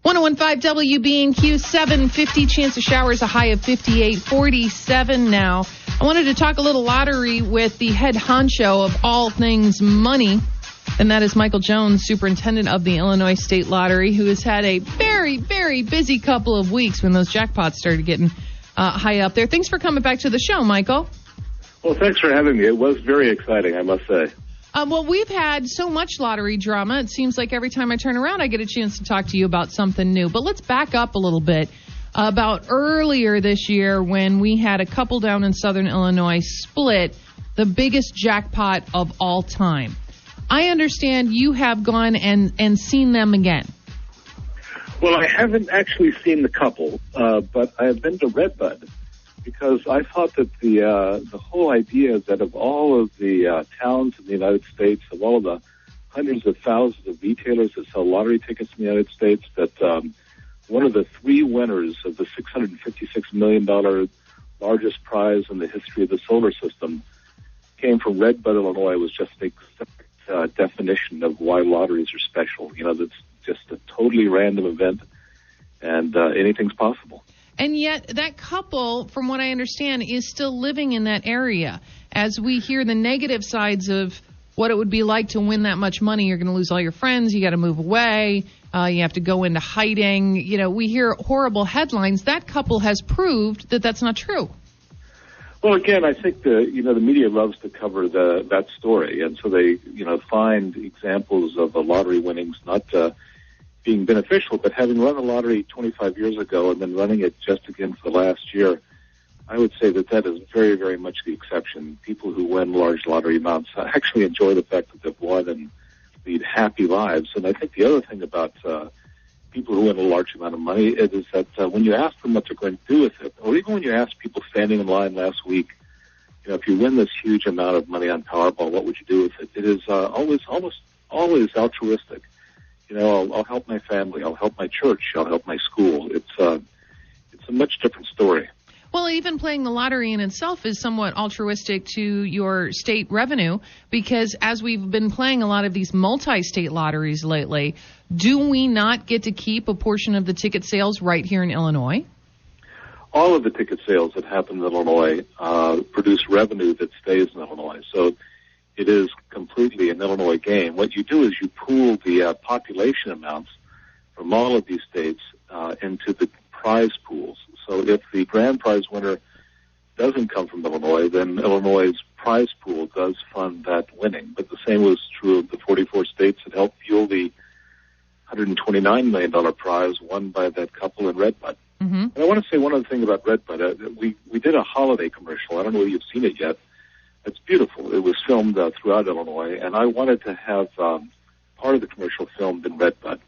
101.5 WBNQ, 750, chance of showers, a high of 58, 47 now. I wanted to talk a little lottery with the head honcho of all things money, and that is Michael Jones, Superintendent of the Illinois State Lottery, who has had a very, very busy couple of weeks when those jackpots started getting high up there. Thanks for coming back to the show, Michael. Well, thanks for having me. It was very exciting, I must say. Well, we've had so much lottery drama. It seems like every time I turn around, I get a chance to talk to you about something new. But let's back up a little bit about earlier this year when we had a couple down in southern Illinois split the biggest jackpot of all time. I understand you have gone and seen them again. Well, I haven't actually seen the couple, but I have been to Redbud, because I thought that the whole idea that of all of the towns in the United States, of all of the hundreds of thousands of retailers that sell lottery tickets in the United States, that one of the three winners of the $656 million largest prize in the history of the solar system came from Redbud, Illinois, was just an exact definition of why lotteries are special. You know, that's just a totally random event, and anything's possible. And yet that couple, from what I understand, is still living in that area. As we hear the negative sides of what it would be like to win that much money, you're going to lose all your friends, you got to move away, you have to go into hiding. You know, we hear horrible headlines. That couple has proved that that's not true. Well, again, I think the media loves to cover that story, and so they find examples of the lottery winnings not being beneficial, but having run the lottery 25 years ago and then running it just again for the last year, I would say that is very, very much the exception. People who win large lottery amounts actually enjoy the fact that they've won and lead happy lives. And I think the other thing about people who win a large amount of money is that when you ask them what they're going to do with it, or even when you ask people standing in line last week, if you win this huge amount of money on Powerball, what would you do with it? It is almost always altruistic. I'll help my family, I'll help my church, I'll help my school. It's a much different story. Well, even playing the lottery in itself is somewhat altruistic to your state revenue, because as we've been playing a lot of these multi-state lotteries lately, do we not get to keep a portion of the ticket sales right here in Illinois? All of the ticket sales that happen in Illinois produce revenue that stays in Illinois. So it is completely an Illinois game. What you do is you pool the population amounts from all of these states into the prize pools. So if the grand prize winner doesn't come from Illinois, then Illinois' prize pool does fund that winning. But the same was true of the 44 states that helped fuel the $129 million prize won by that couple in Redbud. Mm-hmm. And I want to say one other thing about Redbud. We did a holiday commercial. I don't know if you've seen it yet. It's beautiful. It was filmed throughout Illinois, and I wanted to have part of the commercial filmed in Redbud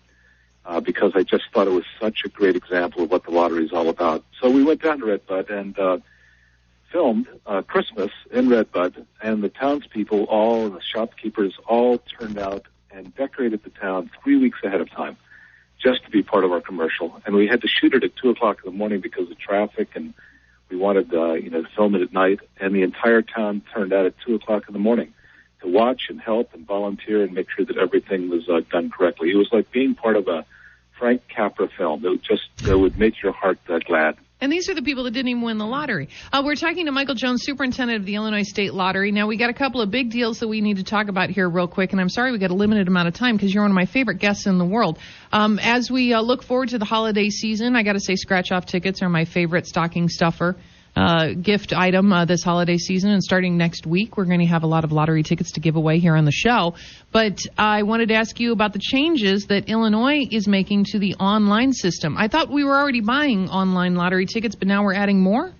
because I just thought it was such a great example of what the lottery is all about. So we went down to Redbud and filmed Christmas in Redbud, and the townspeople, all the shopkeepers, all turned out and decorated the town 3 weeks ahead of time just to be part of our commercial. And we had to shoot it at 2 o'clock in the morning because of traffic, and we wanted to film it at night, and the entire town turned out at 2 o'clock in the morning to watch and help and volunteer and make sure that everything was done correctly. It was like being part of a Frank Capra film. It would make your heart glad. And these are the people that didn't even win the lottery. We're talking to Michael Jones, Superintendent of the Illinois State Lottery. Now, we got a couple of big deals that we need to talk about here real quick, and I'm sorry we got a limited amount of time because you're one of my favorite guests in the world. As we look forward to the holiday season, I got to say scratch-off tickets are my favorite stocking stuffer gift item this holiday season, and starting next week we're going to have a lot of lottery tickets to give away here on the show. But I wanted to ask you about the changes that Illinois is making to the online system. I thought we were already buying online lottery tickets, but now we're adding more?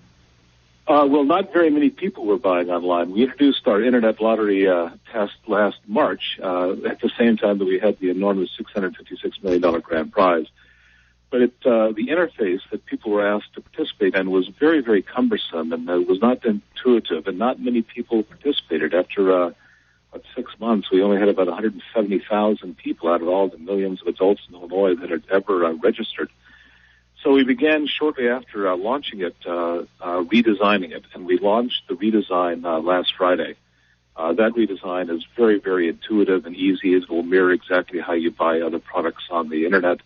Well, not very many people were buying online. We introduced our internet lottery test last March at the same time that we had the enormous $656 million grand prize. But the interface that people were asked to participate in was very, very cumbersome, and was not intuitive, and not many people participated. After 6 months, we only had about 170,000 people out of all the millions of adults in Illinois that had ever registered. So we began shortly after launching it, redesigning it, and we launched the redesign last Friday. That redesign is very, very intuitive and easy. It will mirror exactly how you buy other products on the Internet.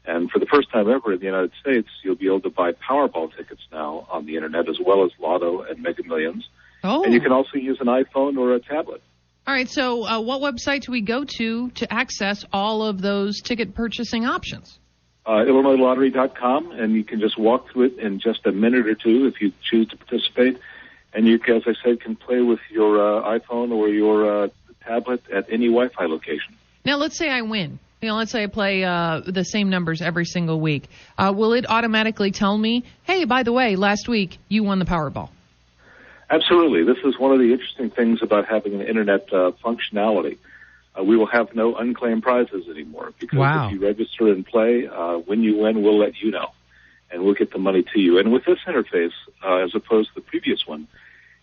And for the first time ever in the United States, you'll be able to buy Powerball tickets now on the Internet, as well as Lotto and Mega Millions. Oh. And you can also use an iPhone or a tablet. All right, so what website do we go to access all of those ticket purchasing options? IllinoisLottery.com, and you can just walk through it in just a minute or two if you choose to participate. And you, as I said, can play with your iPhone or your tablet at any Wi-Fi location. Now, let's say I win. Let's say I play the same numbers every single week. Will it automatically tell me, hey, by the way, last week you won the Powerball? Absolutely. This is one of the interesting things about having an Internet functionality. We will have no unclaimed prizes anymore because if you register and play, when you win, we'll let you know, and we'll get the money to you. And with this interface, as opposed to the previous one,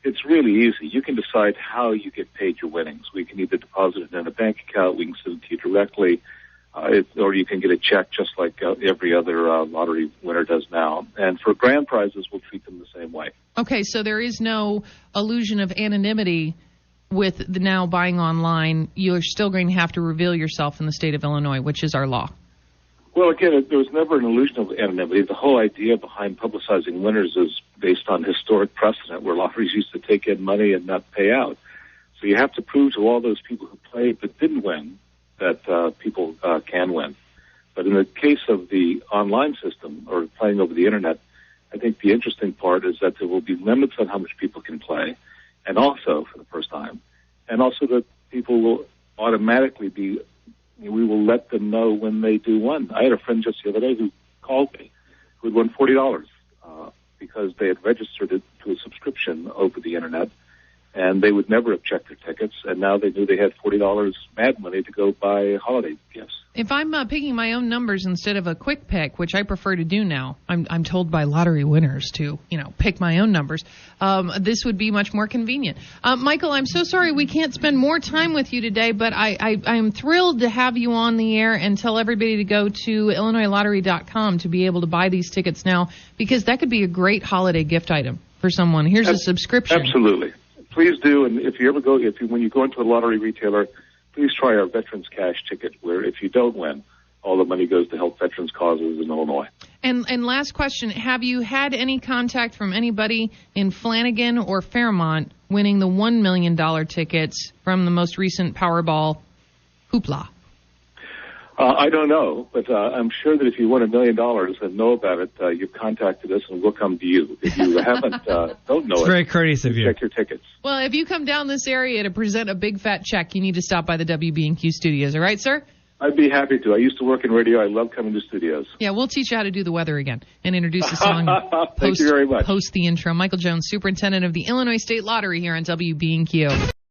it's really easy. You can decide how you get paid your winnings. We can either deposit it in a bank account, we can send it to you directly, or you can get a check just like every other lottery winner does now. And for grand prizes, we'll treat them the same way. Okay, so there is no illusion of anonymity with the now buying online. You're still going to have to reveal yourself in the state of Illinois, which is our law. Well, again, there was never an illusion of anonymity. The whole idea behind publicizing winners is based on historic precedent where lotteries used to take in money and not pay out. So you have to prove to all those people who played but didn't win that people can win. But in the case of the online system or playing over the Internet, I think the interesting part is that there will be limits on how much people can play, and also, for the first time, and also that people will automatically we will let them know when they do win. I had a friend just the other day who called me who had won $40 because they had registered it to a subscription over the Internet, and they would never have checked their tickets, and now they knew they had $40 mad money to go buy holiday gifts. If I'm picking my own numbers instead of a quick pick, which I prefer to do now, I'm told by lottery winners to, pick my own numbers, this would be much more convenient. Michael, I'm so sorry we can't spend more time with you today, but I'm thrilled to have you on the air and tell everybody to go to IllinoisLottery.com to be able to buy these tickets now, because that could be a great holiday gift item for someone. Here's a subscription. Absolutely. Please do, and if you ever go, when you go into a lottery retailer, please try our Veterans Cash ticket, where if you don't win, all the money goes to help veterans causes in Illinois. And last question, have you had any contact from anybody in Flanagan or Fairmont winning the $1 million tickets from the most recent Powerball hoopla? I don't know, but I'm sure that if you win $1 million and know about it, you've contacted us and we'll come to you. If you haven't, don't know it's very courteous of you. Check your tickets. Well, if you come down this area to present a big fat check, you need to stop by the WBNQ studios. All right, sir? I'd be happy to. I used to work in radio. I love coming to studios. Yeah, we'll teach you how to do the weather again and introduce the song. Thank you very much. Post the intro. Michael Jones, Superintendent of the Illinois State Lottery here on WBNQ.